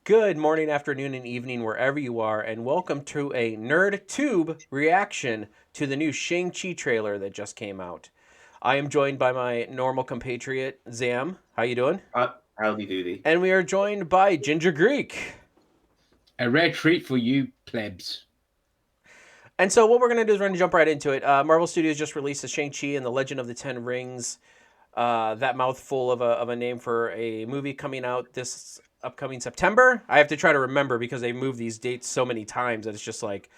Good morning, afternoon, and evening, wherever you are, and welcome to a Nerd Tube reaction to the new Shang Chi trailer that just came out. I am joined by my normal compatriot, Zam. How you doing? Howdy doody. And we are joined by Ginger Greek. A rare treat for you plebs. And so what we're going to do is we're going to jump right into it. Marvel Studios just released a Shang-Chi and the Legend of the Ten Rings. That mouthful of a name for a movie coming out this upcoming September. I have to try to remember because they move these dates so many times that it's just like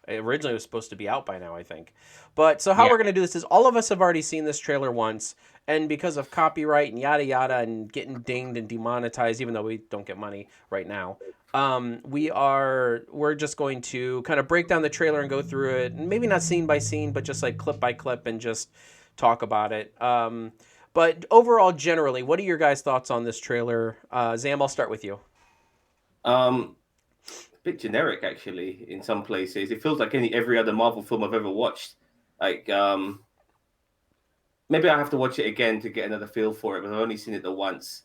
originally it was supposed to be out by now, I think. But so how Yeah. we're gonna do this is all of us have already seen this trailer once, and because of copyright and yada yada and getting dinged and demonetized, even though we don't get money right now, we're just going to kind of break down the trailer and go through it, and maybe not scene by scene, but just like clip by clip and just talk about it. But overall, generally, what are your guys' thoughts on this trailer? Zam, I'll start with you. Um, a bit generic actually in some places. It feels like every other Marvel film I've ever watched. Like maybe I have to watch it again to get another feel for it, but I've only seen it the once.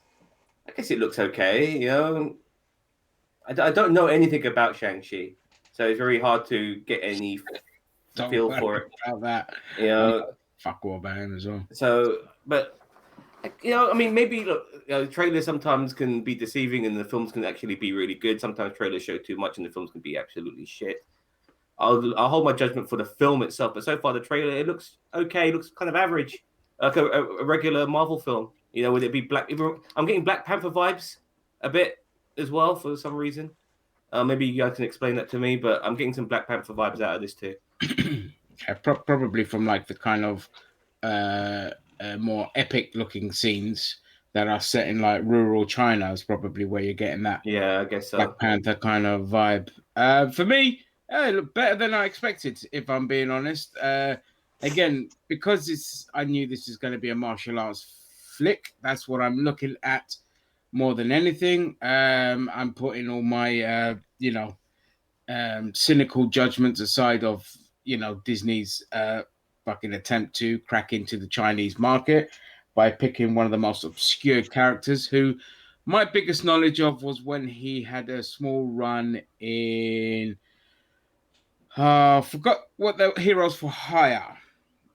I guess it looks okay. I don't know anything about Shang-Chi, so it's very hard to get any Don't feel worry for it. about that. You I'm know, fuck all about him as well. but I mean, maybe look, trailers sometimes can be deceiving, and the films can actually be really good. Sometimes trailers show too much, and the films can be absolutely shit. I'll hold my judgment for the film itself, but so far the trailer it looks okay. It looks kind of average, like a regular Marvel film. Would it be Black? I'm getting Black Panther vibes a bit as well for some reason. Maybe you guys can explain that to me, but I'm getting some Black Panther vibes out of this too. Yeah, probably from like the kind of uh, more epic looking scenes that are set in like rural China is probably where you're getting that Yeah, I guess Black so. Panther kind of vibe. For me, it looked better than I expected, if I'm being honest. Again, because I knew this is going to be a martial arts flick. That's what I'm looking at more than anything. I'm putting all my, cynical judgments aside of Disney's fucking attempt to crack into the Chinese market by picking one of the most obscure characters who my biggest knowledge of was when he had a small run in forgot what the Heroes for Hire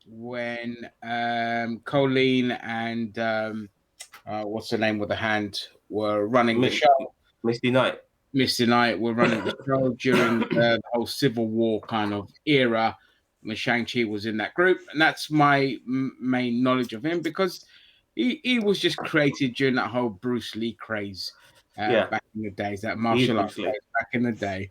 when Colleen and what's the name with the hand were running the Mi- show. Misty Knight. Misty Knight were running the show during the whole Civil War kind of era when Shang-Chi was in that group. And that's my main knowledge of him because he was just created during that whole Bruce Lee craze Yeah, back in the days, that he is martial art Bruce Lee. craze back in the day.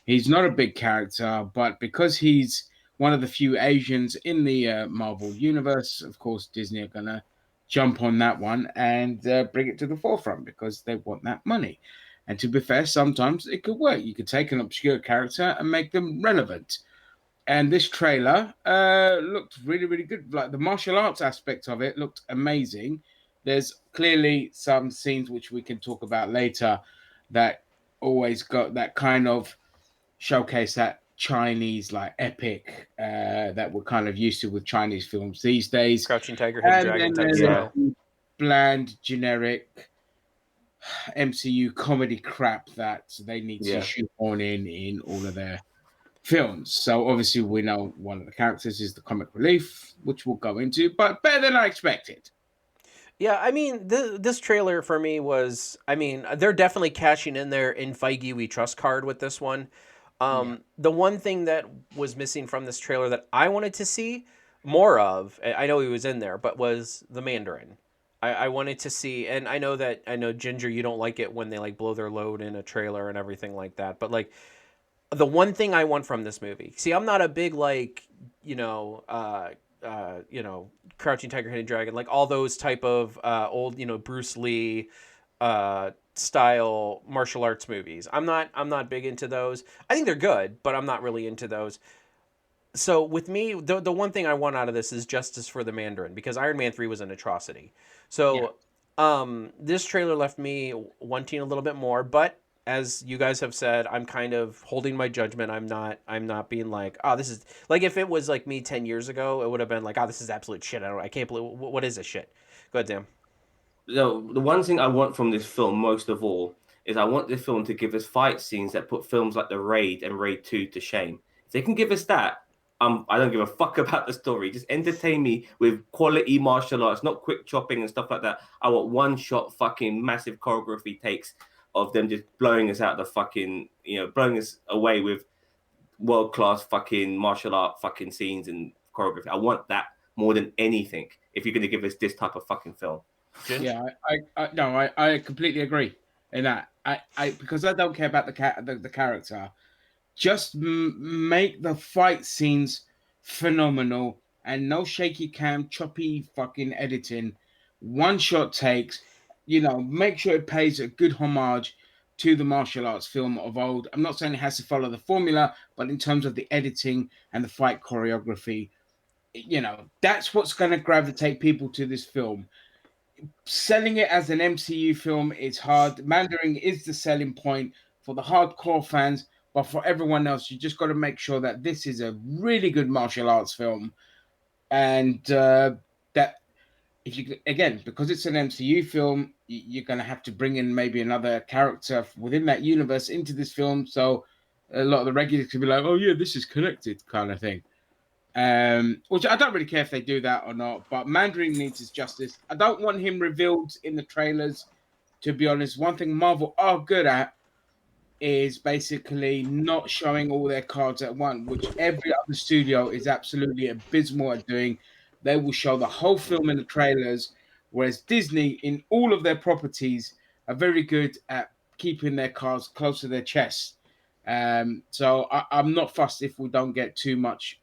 He's not a big character, but because he's one of the few Asians in the Marvel universe, of course, Disney are going to jump on that one and bring it to the forefront because they want that money. And to be fair, sometimes it could work. You could take an obscure character and make them relevant. And this trailer looked really, really good. Like the martial arts aspect of it looked amazing. There's clearly some scenes which we can talk about later that always got that kind of showcase that Chinese like epic that we're kind of used to with Chinese films these days. Crouching Tiger, Hidden And Dragon then type there's Yeah, style. bland, generic MCU comedy crap that they need to yeah. shoehorn in all of their films. So obviously we know one of the characters is the comic relief, which we'll go into, but better than I expected. Yeah, I mean, this trailer for me was, I mean, they're definitely cashing in their "In Feige We Trust" card with this one. Yeah. The one thing that was missing from this trailer that I wanted to see more of, I know he was in there, but was the Mandarin. I wanted to see, and I know Ginger, you don't like it when they like blow their load in a trailer and everything like that, but like the one thing I want from this movie. See, I'm not a big like, you know, Crouching Tiger, Hidden Dragon, like all those type of old, Bruce Lee style martial arts movies. I'm not big into those. I think they're good, but I'm not really into those. So with me, the one thing I want out of this is justice for the Mandarin because Iron Man 3 was an atrocity. Yeah. So this trailer left me wanting a little bit more, but as you guys have said, I'm kind of holding my judgment. I'm not being like, oh, this is like if it was like me 10 years ago, it would have been like, oh, this is absolute shit. I can't believe what is this shit. Go ahead, Dan. The one thing I want from this film most of all is I want this film to give us fight scenes that put films like The Raid and Raid 2 to shame. If they can give us that, I don't give a fuck about the story. Just entertain me with quality martial arts, not quick chopping and stuff like that. I want one shot fucking massive choreography takes of them just blowing us out the fucking, blowing us away with world class fucking martial art fucking scenes and choreography. I want that more than anything. If you're going to give us this type of fucking film. Ginge? Yeah, I completely agree in that. Because I don't care about the character. Just make the fight scenes phenomenal and no shaky cam, choppy fucking editing, one shot takes. Make sure it pays a good homage to the martial arts film of old. I'm not saying it has to follow the formula, but in terms of the editing and the fight choreography, that's what's going to gravitate people to this film. Selling it as an MCU film is hard. Mandarin is the selling point for the hardcore fans, but for everyone else, you just got to make sure that this is a really good martial arts film, and that if you again because it's an MCU film, you're going to have to bring in maybe another character within that universe into this film. So a lot of the regulars could be like, "Oh yeah, this is connected," kind of thing. Which I don't really care if they do that or not, but Mandarin needs his justice. I don't want him revealed in the trailers, to be honest. One thing Marvel are good at is basically not showing all their cards at once, which every other studio is absolutely abysmal at doing. They will show the whole film in the trailers, whereas Disney, in all of their properties, are very good at keeping their cards close to their chest. So I'm not fussed if we don't get too much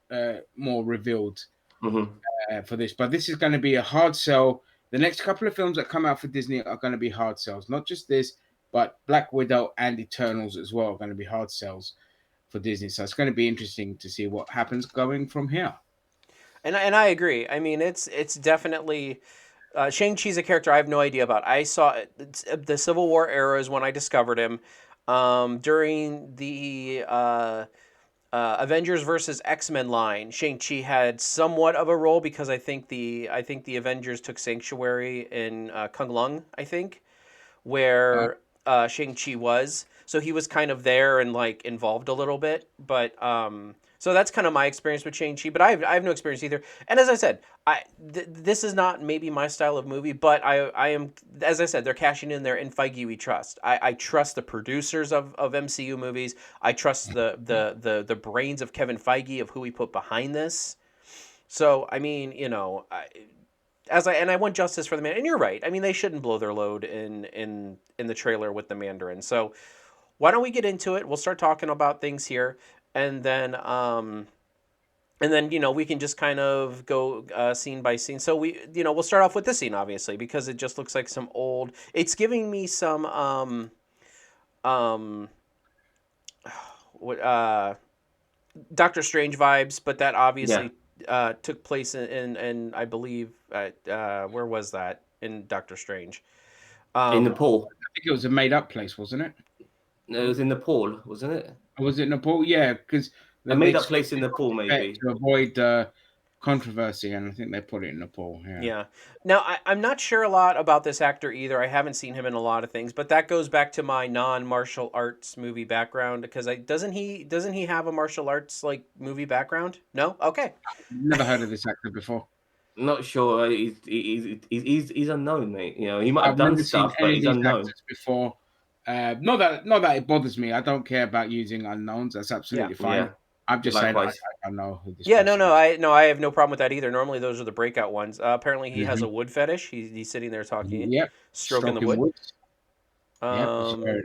more revealed for this, but this is going to be a hard sell. The next couple of films that come out for Disney are going to be hard sells. Not just this, but Black Widow and Eternals as well are going to be hard sells for Disney. So it's going to be interesting to see what happens going from here. And I agree. I mean, it's definitely Shang Chi's a character I have no idea about. I saw the Civil War era is when I discovered him. During the Avengers versus X-Men line, Shang-Chi had somewhat of a role because I think the Avengers took sanctuary in Kunlun, I think, where Shang-Chi was. So he was kind of there and like involved a little bit, but so that's kind of my experience with Shang-Chi, but I have no experience either. And as I said, this is not maybe my style of movie, but I am, as I said, they're cashing in there. In Feige we trust. I trust the producers of MCU movies. I trust the brains of Kevin Feige of who he put behind this. So I mean, I want justice for the man. And you're right. I mean, they shouldn't blow their load in the trailer with the Mandarin. So why don't we get into it? We'll start talking about things here, and then we can just kind of go scene by scene. So we'll start off with this scene, obviously, because it just looks like some old. It's giving me some what Doctor Strange vibes, but that obviously took place in I believe where was that in Doctor Strange? In Nepal. I think it was a made-up place, wasn't it? No, it was in Nepal, wasn't it? Or was it Nepal? Yeah, because A made-up place in Nepal, maybe. to avoid controversy, and I think they put it in Nepal. Yeah. Yeah. Now I'm not sure a lot about this actor either. I haven't seen him in a lot of things, but that goes back to my non-martial arts movie background because doesn't he have a martial arts like movie background? No. Okay. Never heard of this actor before. Not sure. He's unknown, mate. He might have I've done never seen stuff, but any of he's these unknown. actors before. Not that it bothers me. I don't care about using unknowns. That's absolutely fine. Yeah. I'm just saying Likewise. I don't know who this. Yeah. person No. is. I have no problem with that either. Normally those are the breakout ones. Apparently he has a Mhm. wood fetish. He's sitting there talking, Yep. stroking the Stroking wood. wood. Yep. It's very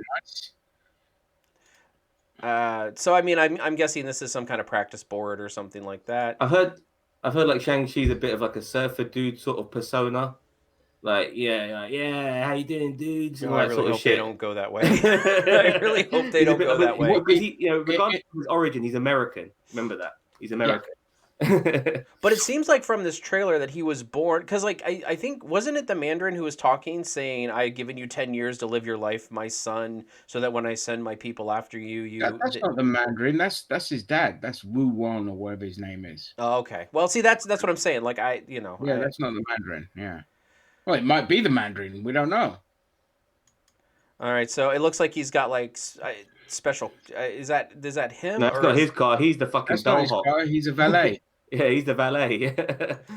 nice. So I mean, I'm guessing this is some kind of practice board or something like that. I've heard like Shang-Chi's a bit of like a surfer dude sort of persona. Like, yeah, how you doing, dudes? And Oh, all I that really sort of hope they shit. don't go that way. I really hope they don't go that way. Because regardless of his origin, he's American. Remember that. He's American. But it seems like from this trailer that he was born because like I think wasn't it the Mandarin who was talking saying I've given you 10 years to live your life, my son, so that when I send my people after you That's not the Mandarin. That's his dad. That's Wu Wan or whatever his name is. Oh, okay. Well, see that's what I'm saying. Like That's not the Mandarin. Yeah. Well, it might be the Mandarin. We don't know. All right, so it looks like he's got like special. Is that him No, it's or not is? his car. He's the fucking That's not his bellhop. car. He's a valet. Yeah, he's the valet.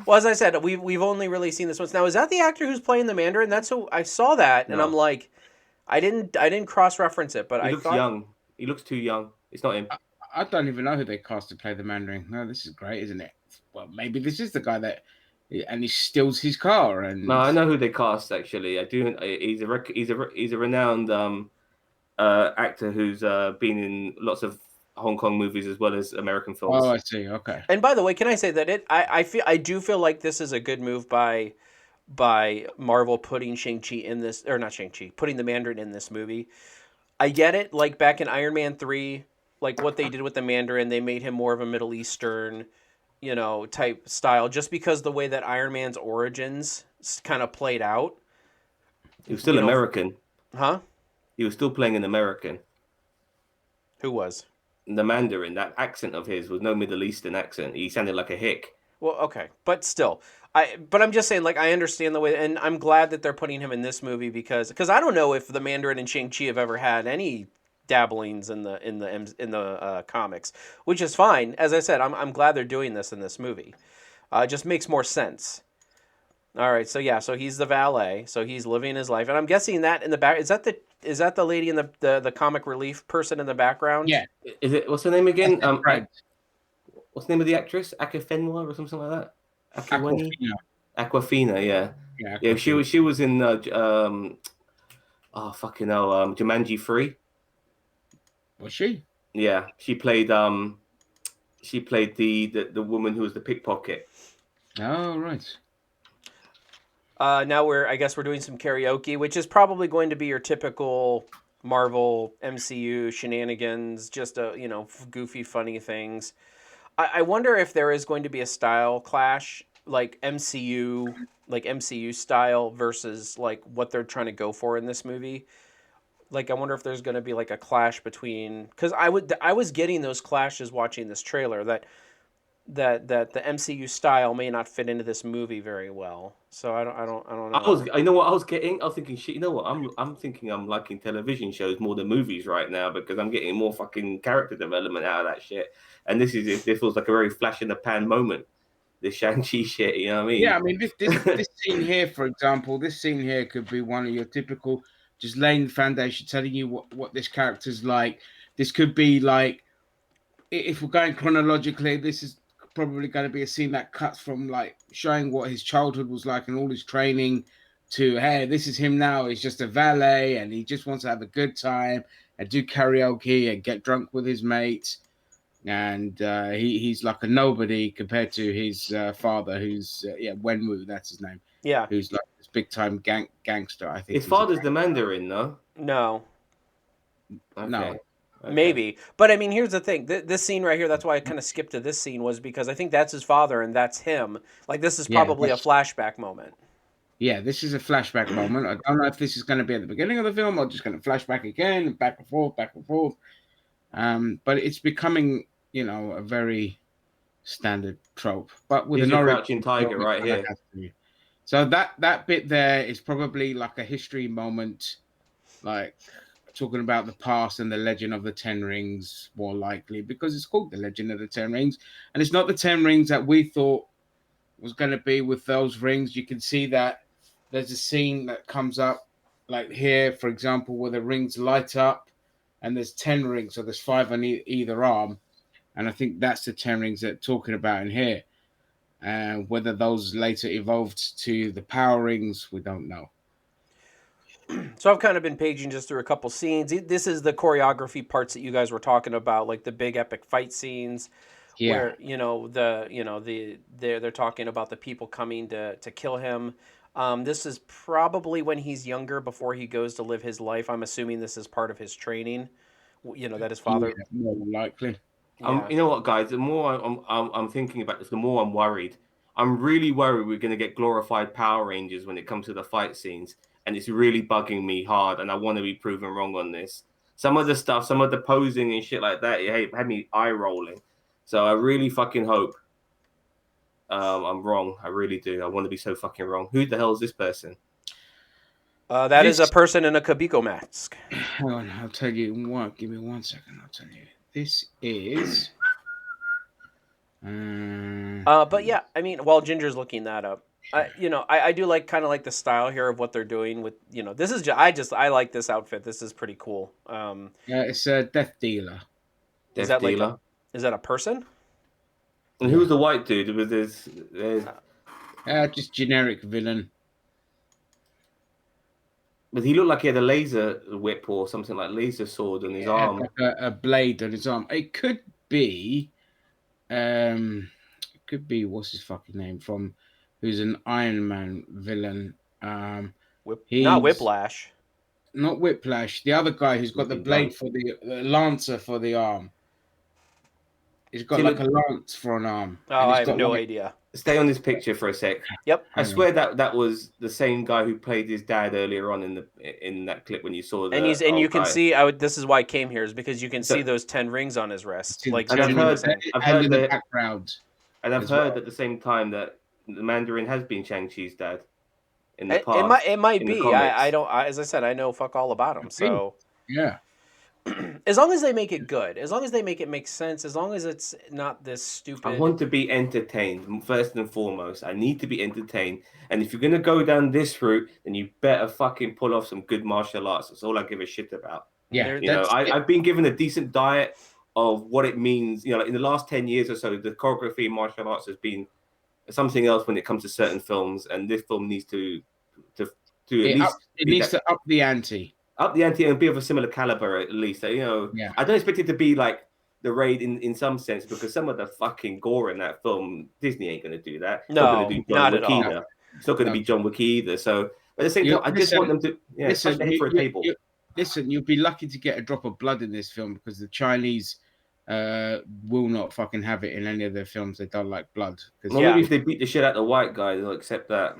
Well, as I said, we've only really seen this once. Now, is that the actor who's playing the Mandarin? That's who I saw that, and I'm No, like, I didn't cross reference it, but he I looks thought. young. He looks too young. It's not him. I, I don't even know who they cast to play the Mandarin. No, this is great, isn't it? Well, maybe this is the guy that, and he steals his car, No, and I know who they cast actually. I do. He's a renowned actor who's been in lots of Hong Kong movies as well as American oh, films. I see. Okay. And by the way, can I say that I do feel like this is a good move by Marvel putting Shang Chi in this, or not Shang Chi, putting the Mandarin in this movie. I get it, like back in Iron Man 3, like what they did with the Mandarin, they made him more of a Middle Eastern, type style, just because the way that Iron Man's origins kind of played out, He was still you know, American. huh? He was still playing an American. Who was? The Mandarin, that accent of his was no Middle Eastern accent. He sounded like a hick. Well, okay, but still, but I'm just saying, like, I understand the way, and I'm glad that they're putting him in this movie because I don't know if the Mandarin and Shang Chi have ever had any dabblings in the comics, which is fine. As I said, I'm glad they're doing this in this movie. It just makes more sense. All right, so yeah, so he's the valet, so he's living his life, and I'm guessing that in the back is that the lady in the comic relief person in the background? Yeah, Is it? What's her name that's again? his friend, What's the name of the actress? Akifenwa or something like that. Akiwani. Aquafina. Aquafina. Yeah, Yeah, yeah. Aquafina. She was in oh fucking hell, Jumanji 3. Was she? Yeah, she played the woman who was the pickpocket. Oh, right. Now I guess we're doing some karaoke, which is probably going to be your typical Marvel MCU shenanigans, just goofy, funny things. I wonder if there is going to be a style clash, like MCU style versus like what they're trying to go for in this movie. Like, I wonder if there's going to be like a clash between, because I was getting those clashes watching this trailer that the MCU style may not fit into this movie very well. So I don't know. I know what I was getting. I was thinking, shit. You know what? I'm thinking I'm liking television shows more than movies right now because I'm getting more fucking character development out of that shit. And this feels like a very flash in the pan moment. This Shang Chi shit. You know what I Yeah, mean? I mean this scene here, for example, this scene here could be one of your typical just laying the foundation, telling you what this character's like. This could be like if we're going chronologically, this is probably going to be a scene that cuts from like showing what his childhood was like and all his training to hey, this is him now. He's just a valet and he just wants to have a good time and do karaoke and get drunk with his mates. And he's like a nobody compared to his father, who's Wenwu, that's his name, Yeah, who's like this big time gangster. I think His he's a father's the Mandarin, no? no, no, Okay. Okay. maybe. But I mean, here's the thing. This scene right here, that's why I kind of skipped to this scene, was because I think that's his father and that's him. Like, this is yeah, probably a flashback moment. yeah. This is a flashback moment. I don't know if this is going to be at the beginning of the film or just going to flashback again, back and forth, back and forth. But it's becoming, a very standard trope, but with Here's an your origin crouching story tiger right kind of here. has to be. So that bit there is probably like a history moment, like talking about the past and the legend of the Ten Rings, more likely because it's called the Legend of the Ten Rings, and it's not the Ten Rings that we thought was going to be with those rings. You can see that there's a scene that comes up, like here, for example, where the rings light up, and there's 10 rings, so there's five on either arm, and I think that's the 10 rings that they're talking about in here. And whether those later evolved to the power rings, we don't know. So I've kind of been paging just through a couple scenes. This is the choreography parts that you guys were talking about, like the big epic fight scenes, Yeah, where they're talking about the people coming to kill him. This is probably when he's younger, before he goes to live his life. I'm assuming this is part of his training. That his yeah, father. more likely. Yeah. You know what, guys? The more I'm thinking about this, the more I'm worried. I'm really worried we're going to get glorified Power Rangers when it comes to the fight scenes, and it's really bugging me hard. And I want to be proven wrong on this. Some of the stuff, some of the posing and shit like that, it had me eye rolling. So I really fucking hope I'm wrong. I really do. I want to be so fucking wrong. Who the hell is this person? That is a person in a Kabiko mask. Hang on, I'll tell you what. Give me 1 second. I'll tell you. This is. But yeah, I mean, while Ginger's looking that up, I do like kind of like the style here of what they're doing with, this is I like this outfit. This is pretty cool. It's a Death Dealer. Is Death that like Dealer. is that a person? And who's the white dude with his? Just generic villain. But he looked like he had a laser whip or something like laser sword on his arm. Like a blade on his arm. It could be. What's his fucking name from? Who's an Iron Man villain? Not Whiplash. Not Whiplash. The other guy who's got the blade for the lancer for the arm. He's got like a lance for an arm. Oh, I have no idea. Stay on this picture for a sec. Yep. I swear that was the same guy who played his dad earlier on in that clip when you saw the. And you can see. This is why I came here, is because you can see those 10 rings on his wrist. Like, and I've heard in the background. And I've heard at the same time that the Mandarin has been Shang-Chi's dad in the past. It might be. I don't. As I said, I know fuck all about him. So yeah. As long as they make it good, as long as they make it make sense, as long as it's not this stupid. I want to be entertained first and foremost. I need to be entertained, and if you're gonna go down this route, then you better fucking pull off some good martial arts. That's all I give a shit about. Yeah, I've been given a decent diet of what it means. Like in the last 10 years or so, the choreography in martial arts has been something else when it comes to certain films, and this film needs to at least up the ante. Up the ante and be of a similar caliber at least. I don't expect it to be like The Raid in some sense, because some of the fucking gore in that film, Disney ain't going to do that. No, not going to do John Wick either. It's not going to be John Wick either. So, but at the same time, I just want them to touch the head for a table. Listen, you'll be lucky to get a drop of blood in this film, because the Chinese will not fucking have it in any of their films. They don't like blood. Maybe if they beat the shit out of the white guy, they'll accept that.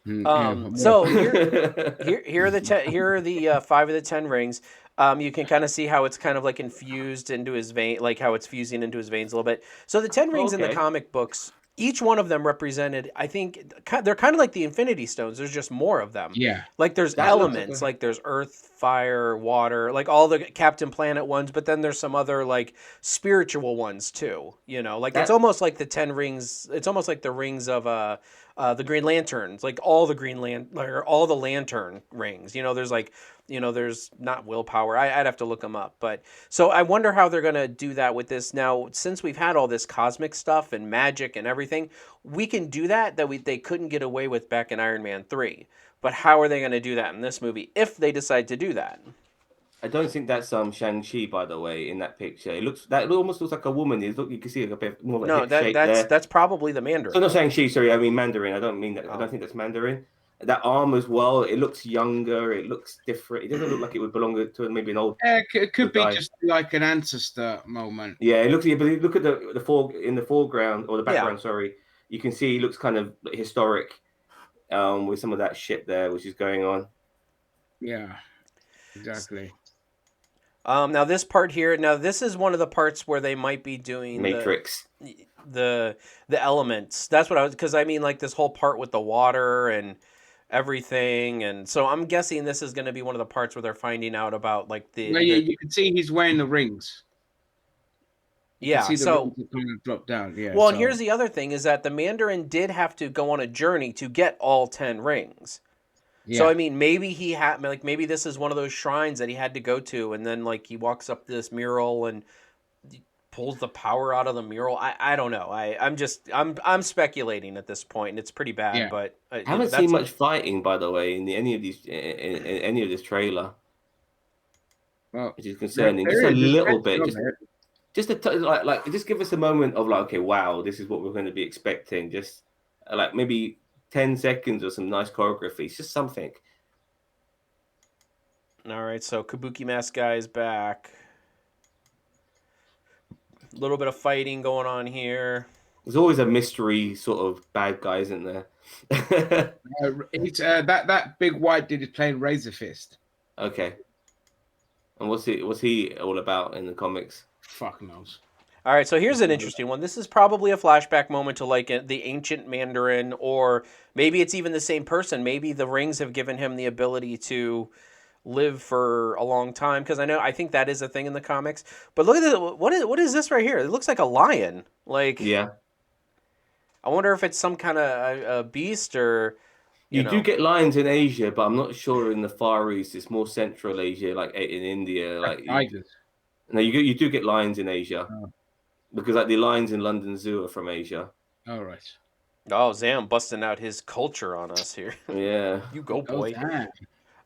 So here are the 5 of the 10 rings. You can kind of see how it's kind of like infused into his vein, like how it's fusing into his veins a little bit. So the 10 rings in the comic books, each one of them represented, I think, they're kind of like the Infinity Stones. There's just more of them. Yeah. Like there's elements, like there's earth, fire, water, like all the Captain Planet ones, but then there's some other like spiritual ones too. Like it's almost like the 10 rings. It's almost like the rings of the Green Lanterns, like all the lantern rings. There's like, there's not willpower. I'd have to look them up. But so I wonder how they're going to do that with this. Now, since we've had all this cosmic stuff and magic and everything, we can do that they couldn't get away with back in Iron Man 3. But how are they going to do that in this movie if they decide to do that? I don't think that's Shang Chi, by the way, in that picture. It almost looks like a woman. You can see a bit more of a hip shape there. That's probably the Mandarin. So not Shang Chi, sorry, I mean Mandarin. I don't mean that. I don't think that's Mandarin. That arm as well. It looks younger. It looks different. It doesn't look like it would belong to maybe an old. It could be just like an ancestor moment. Yeah, it looks. But look at the foreground or the background. Sorry, you can see he looks kind of historic, with some of that shit there, which is going on. Yeah, exactly. Now this part here. Now this is one of the parts where they might be doing Matrix. The elements. That's what I was, because I mean like this whole part with the water and everything, and so I'm guessing this is going to be one of the parts where they're finding out about like you can see he's wearing the rings. So drop down. Yeah. Well, and here's the other thing is that the Mandarin did have to go on a journey to get all 10 rings. Yeah. So I mean, maybe he had maybe this is one of those shrines that he had to go to, and then like he walks up this mural and pulls the power out of the mural. I don't know. I'm speculating at this point, and it's pretty bad. Yeah. But I haven't seen much fighting, by the way, in any of this trailer. Well, which is concerning. Just a little bit. Just just give us a moment of like, okay, wow, this is what we're going to be expecting. Just like maybe 10 seconds or some nice choreography. It's just something. All right, so Kabuki Mask guy is back. A little bit of fighting going on here. There's always a mystery sort of bad guy, isn't there? It's that big white dude is playing Razor Fist. Okay. And what's he all about in the comics? Fuck knows. All right, so here's an interesting one. This is probably a flashback moment to like the ancient Mandarin, or maybe it's even the same person. Maybe the rings have given him the ability to live for a long time. Because I think that is a thing in the comics. But look at this. What is this right here? It looks like a lion. Like Yeah. I wonder if it's some kind of a beast or You do get lions in Asia, but I'm not sure in the Far East. It's more Central Asia, like in India. Tigers. No, you do get lions in Asia Oh. because like the lions in London Zoo are from Asia. All right. Oh, Zam busting out his culture on us here. Yeah. You go, Oh, boy. damn.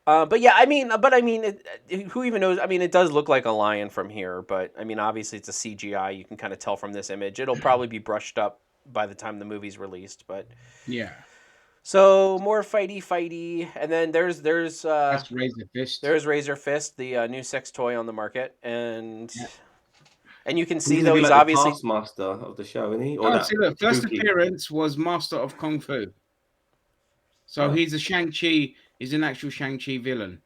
But yeah, who even knows? I mean, it does look like a lion from here, but I mean, obviously it's a CGI. You can kind of tell from this image. It'll probably be brushed up by the time the movie's released. But Yeah. so more fighty, and then there's That's Razor Fist. Razor Fist, the new sex toy on the market, and Yeah. and you can He's see gonna though be he's like obviously the taskmaster of the show, isn't he? Or Oh, that see, look, first Kabuki. appearance was Master of Kung Fu. So Oh. he's a Shang-Chi. He's an actual Shang-Chi villain.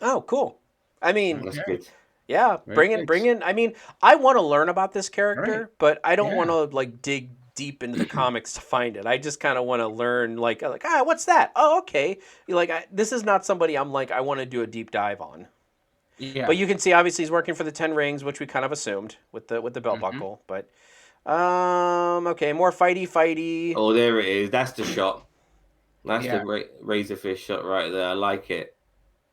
oh cool. I mean, That's Okay. good. yeah, Very bring good. in. I mean, I want to learn about this character, Right. but I don't Yeah. want to like dig deep into the comics to find it. I just kind of want to learn, like what's that? Oh, okay. This is not somebody I'm like I want to do a deep dive on. Yeah. But you can see obviously he's working for the Ten Rings, which we kind of assumed with the belt buckle. But okay, more fighty. Oh, there it is. That's the shot. That's Yeah. the Razorfish shot right there. I like it.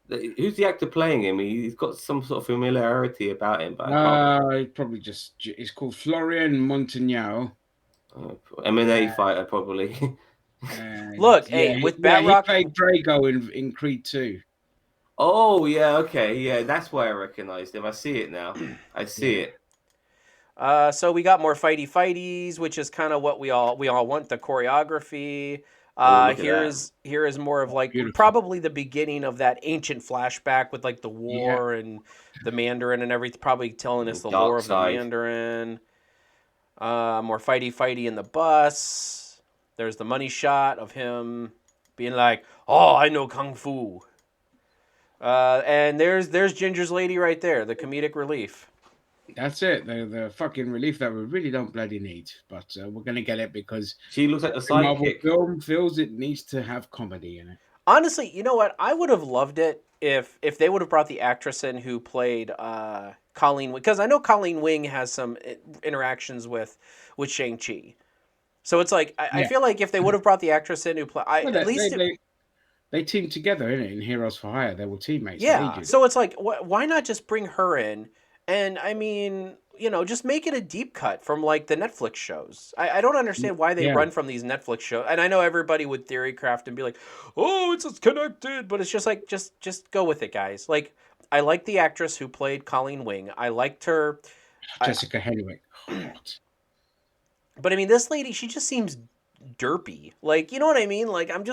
Who's the actor playing him? He's got some sort of familiarity about him, but I can't. Probably just it's called Florian Montagnao. MMA fighter, probably. And Look, yeah, hey, with he Batroc, played Drago in Creed 2. Oh yeah, okay, yeah. That's why I recognized him. I see it now. I see Yeah. it. so we got more fighties, which is kind of what we all want, the choreography. Oh, look at Here that. is more of like Beautiful. probably the beginning of that ancient flashback with like the Yeah. war and the Mandarin and everything, probably telling us the Dark lore of the side. Mandarin. More fighty in the bus. There's the money shot of him being like, "Oh, I know kung fu." And there's Ginger's lady right there, the comedic relief. That's it. The fucking relief that we really don't bloody need, but we're gonna get it because She looks like the every Marvel sidekick. film feels it needs to have comedy in it. Honestly, you know what? I would have loved it if they would have brought the actress in who played Colleen, because I know Colleen Wing has some interactions with Shang Chi. So it's like I Yeah. feel like if they would have brought the actress in who play, Well, at least they teamed together in Heroes for Hire. They were teammates. yeah. Ages. So it's like why not just bring her in? And I mean, just make it a deep cut from like the Netflix shows. I don't understand why they Yeah. run from these Netflix shows. And I know everybody would theory craft and be like, "Oh, it's connected," but it's just like just go with it, guys. Like I like the actress who played Colleen Wing. I liked her. Jessica Henwick. Hot. But I mean, this lady, she just seems derpy. Like, you know what I mean? Like I'm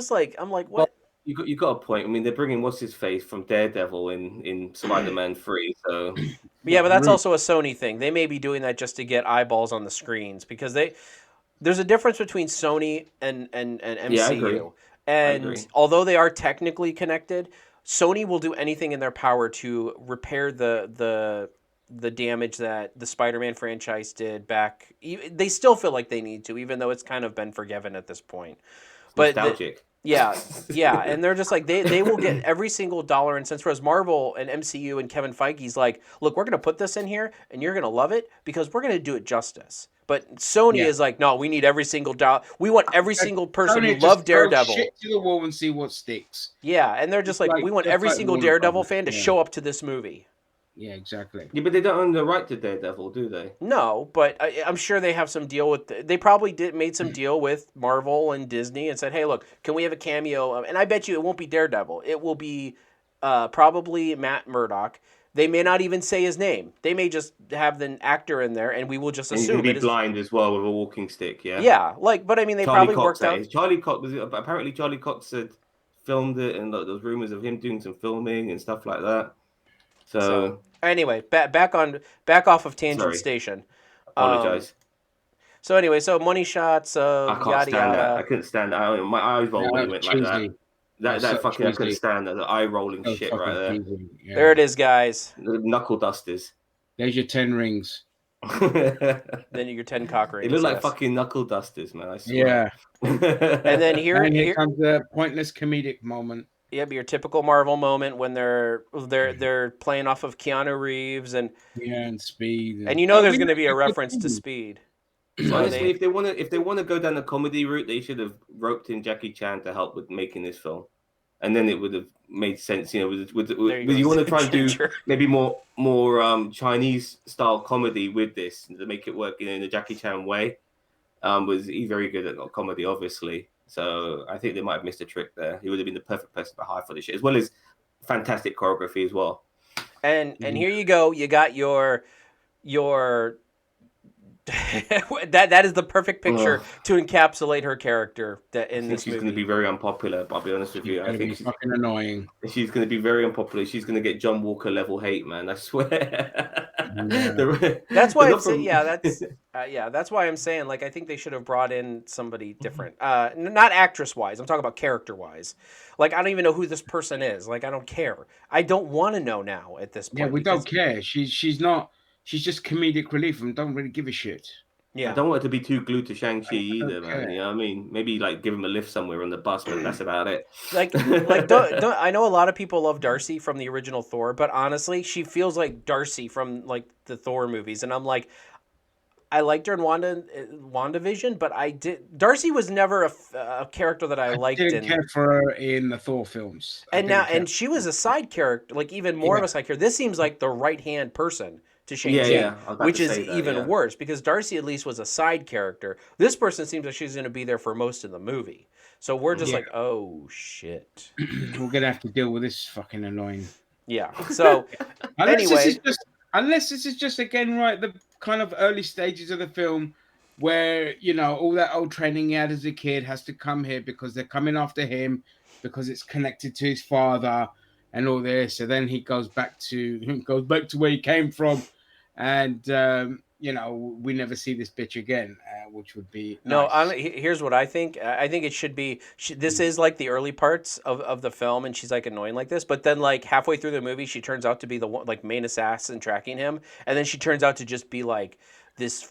like, what? You got a point. I mean, they're bringing what's his face from Daredevil in Spider-Man 3. So Yeah, but that's Rude. also a Sony thing. They may be doing that just to get eyeballs on the screens because there's a difference between Sony and MCU. Yeah, I agree. And agree. although they are technically connected, Sony will do anything in their power to repair the damage that the Spider-Man franchise did back. They still feel like they need to, even though it's kind of been forgiven at this point. But nostalgic. yeah, and they're just like they will get every single dollar and cents. Whereas Marvel and MCU and Kevin Feige's like, look, we're gonna put this in here and you're gonna love it because we're gonna do it justice. But Sony Yeah. is like, no, we need every single dollar. We want every single person Sony who just loved throw Daredevil. shit to the wall and see what sticks. Yeah, and they're just Just like, we want just every like single Warner Daredevil Brothers, fan to yeah. show up to this movie. Yeah, exactly. Yeah, but they don't own the right to Daredevil, do they? No, but I'm sure they have some deal with. They probably made some deal with Marvel and Disney and said, "Hey, look, can we have a cameo?" And I bet you it won't be Daredevil. It will be probably Matt Murdock. They may not even say his name. They may just have the actor in there, and we will just And he's assume gonna it be is. blind as well with a walking stick. Yeah. Yeah, but I mean, they Charlie probably Cox. worked That out. is. Charlie Cox was apparently Charlie Cox had filmed it, and there's rumors of him doing some filming and stuff like that. So anyway, back off of Tangent Sorry. Station. apologize. So anyway, so money shots of I can't yada stand that. I yada. couldn't stand that. My eyes roll when he went like that. Cheesy. That so fucking I couldn't cheesy. stand that. The eye rolling shit right there. Cheesy. Yeah. There it is, guys. The knuckle dusters. There's your 10 rings. Then your 10 cock They rings. look like Yes. fucking knuckle dusters, man. I swear. Yeah. And then here, And here comes the pointless comedic moment. yep, your typical Marvel moment when they're playing off of Keanu Reeves, Yeah, and Speed. and you know there's We going to had be a some good reference to movies. Speed. So Honestly, they if they want to go down the comedy route, they should have roped in Jackie Chan to help with making this film, and then it would have made sense. You know, there you with go, you want to try and do Ginger. maybe more Chinese style comedy with this to make it work, you know, in the Jackie Chan way. He's very good at comedy, obviously. So I think they might have missed a trick there. He would have been the perfect person to hire for this shit, as well as fantastic choreography as well. And here you go. You got your that is the perfect picture Ugh. to encapsulate her character that I in think this she's going to movie. be very unpopular. I'll be honest with She's you. I gonna think be fucking annoying. she's going to be very unpopular. She's going to get John Walker level hate, man. I swear. Yeah. That's why I'm Not saying, from. yeah, that's why I'm saying, like, I think they should have brought in somebody different. Not actress wise. I'm talking about character wise. Like, I don't even know who this person is. Like, I don't care. I don't want to know now at this Yeah, point we don't because, care. She's not. She's just comedic relief and don't really give a shit. I yeah, don't want it to be too glued to Shang-Chi I don't either, man. care. You know what I mean? Maybe like give him a lift somewhere on the bus, but that's about it. like don't I know a lot of people love Darcy from the original Thor, but honestly, she feels like Darcy from like the Thor movies, and I'm like, I liked her in WandaVision, but Darcy was never a character that I I liked didn't in. care for her in the Thor films. I And now, didn't care. and she was a side character, like even more of Yeah, a side character. This seems like the right hand person to Shang Yeah, Chi, yeah. yeah. I was about which to is say that. even Yeah. worse because Darcy at least was a side character. This person seems like she's going to be there for most of the movie. So we're just Yeah. like, oh shit, We're gonna have to deal with this fucking annoying. yeah. So Unless this is anyway, just, unless this is just again right the kind of early stages of the film where all that old training he had as a kid has to come here because they're coming after him because it's connected to his father and all this. So then he goes back to where he came from, and we never see this bitch again, which would be no, nice. here's what I think. I think it should be. This is like the early parts of the film, and she's like annoying like this. But then, like halfway through the movie, she turns out to be the one, like main assassin tracking him, and then she turns out to just be like this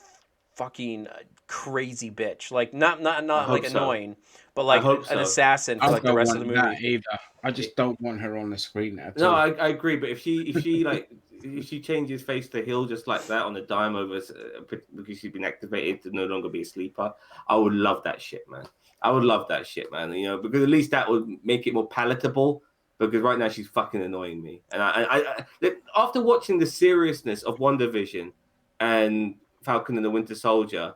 fucking crazy bitch. Like I not like hope so. annoying, but I like hope an so. assassin for I like the don't rest of the want that movie. either. I just don't want her on the screen at No, all. I agree. But if she like if she changes face to hill just like that on a dime over because she's been activated to no longer be a sleeper, I would love that shit, man. I would love that shit, man. You know, because at least that would make it more palatable. Because right now she's fucking annoying me, and after watching the seriousness of WandaVision and Falcon and the Winter Soldier,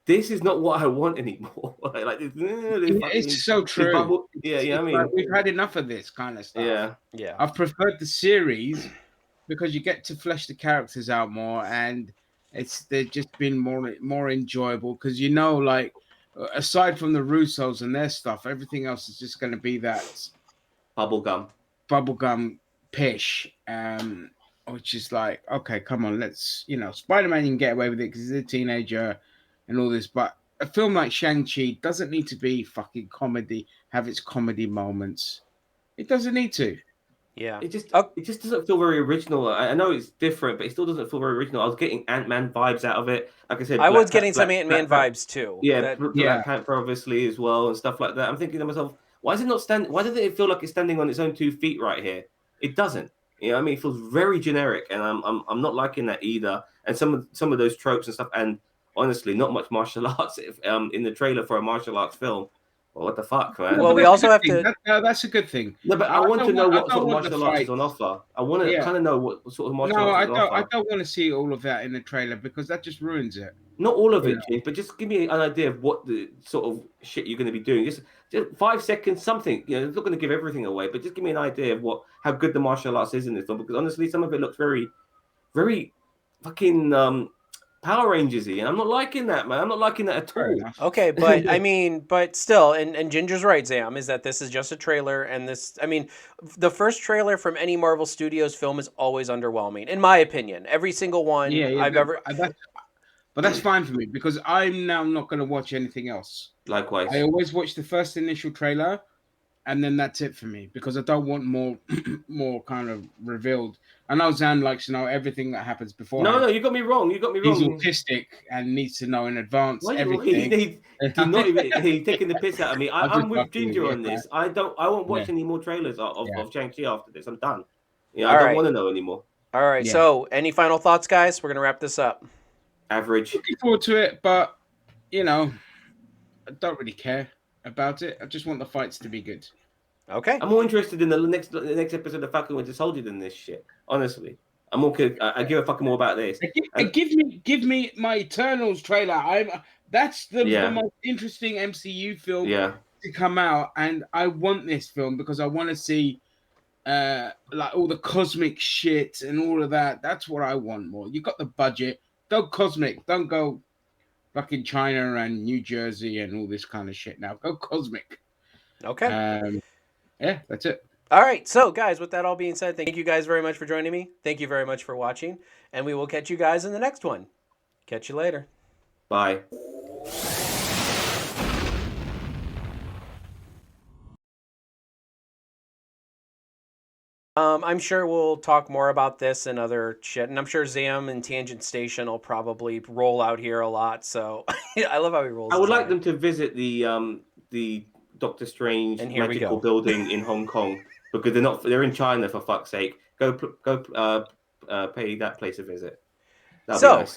this is not what I want anymore. Like they fucking It's so they true. bubble. Yeah, you know It's what I like mean. we've had enough of this kind of stuff. Yeah. Yeah. I've preferred the series because you get to flesh the characters out more, and they've just been more enjoyable because like aside from the Russos and their stuff, everything else is just going to be that Bubblegum. bubblegum pish, which is like, okay, come on, let's Spider-Man you can get away with it because he's a teenager and all this, but a film like Shang-Chi doesn't need to be fucking comedy, have its comedy moments. It doesn't need to. Yeah. It just Oh, it just doesn't feel very original. I know it's different, but it still doesn't feel very original. I was getting Ant-Man vibes out of it. Like I said, I was getting some Ant-Man vibes too. Yeah, That Yeah. Black Panther obviously as well and stuff like that. I'm thinking to myself, why is it not stand? Why doesn't it feel like it's standing on its own 2 feet right here? It doesn't. You know, what I mean, it feels very generic, and I'm not liking that either. And some of those tropes and stuff, and honestly, not much martial arts in the trailer for a martial arts film. Well, what the fuck, man? No, well, but we that's a also good have thing. to. That's a good thing. No, but I I want to don't know want. I what sort don't of want the martial arts is fight. on offer. I want to Yeah. kind of know what sort of martial No, arts I is on don't. I offer. don't want to see all of that in the trailer because that just ruins it. Not all of You it, James, but just give me an idea of what the sort of shit you're going to be doing. Just 5 seconds, something. You know, it's not going to give everything away, but just give me an idea of how good the martial arts is in this film. Because honestly, some of it looks very, very fucking Power Rangersy, and I'm not liking that, man. I'm not liking that at Fair all. enough. Okay, but I mean, but still, and Ginger's right, Zam, is that this is just a trailer, and this, I mean, the first trailer from any Marvel Studios film is always underwhelming, in my opinion. Every single one Yeah. I've ever. But that's fine for me because I'm now not going to watch anything else. I Likewise. always watch the first initial trailer, and then that's it for me because I don't want more more kind of revealed. I know Zan likes to know everything that happens beforehand. No, you got me wrong. You got me He's wrong. autistic and needs to know in advance Why everything. do not even he's taking the piss out of me. I'm I'm just with fucking with Ginger you, on right? this. I won't Yeah, watch any more trailers yeah, of Shang Chi after this. I'm done. You know, I All don't right. want to know anymore. All right. yeah. So, any final thoughts, guys? We're gonna wrap this up. Average. Looking forward to it, but you know, I don't really care about it. I just want the fights to be good. Okay. I'm more interested in the next episode of Falcon Winter Soldier than this shit. Honestly, I'm more. I give a fucking more about this. And Give me my Eternals trailer. That's the yeah, most interesting MCU film yeah. to come out, and I want this film because I want to see like all the cosmic shit and all of that. That's what I want more. You got the budget, go cosmic. Don't go fucking China and New Jersey and all this kind of shit. Now go cosmic. Okay. Yeah, that's it. All right. So, guys, with that all being said, thank you guys very much for joining me. Thank you very much for watching, and we will catch you guys in the next one. Catch you later. Bye. I'm sure we'll talk more about this and other shit, and I'm sure Zam and Tangent Station will probably roll out here a lot. So I love how he rolls. I would his like eye. them to visit the Doctor Strange And here we magical go. building in Hong Kong because they're in China for fuck's sake. Go pay that place a visit. That'd be So nice.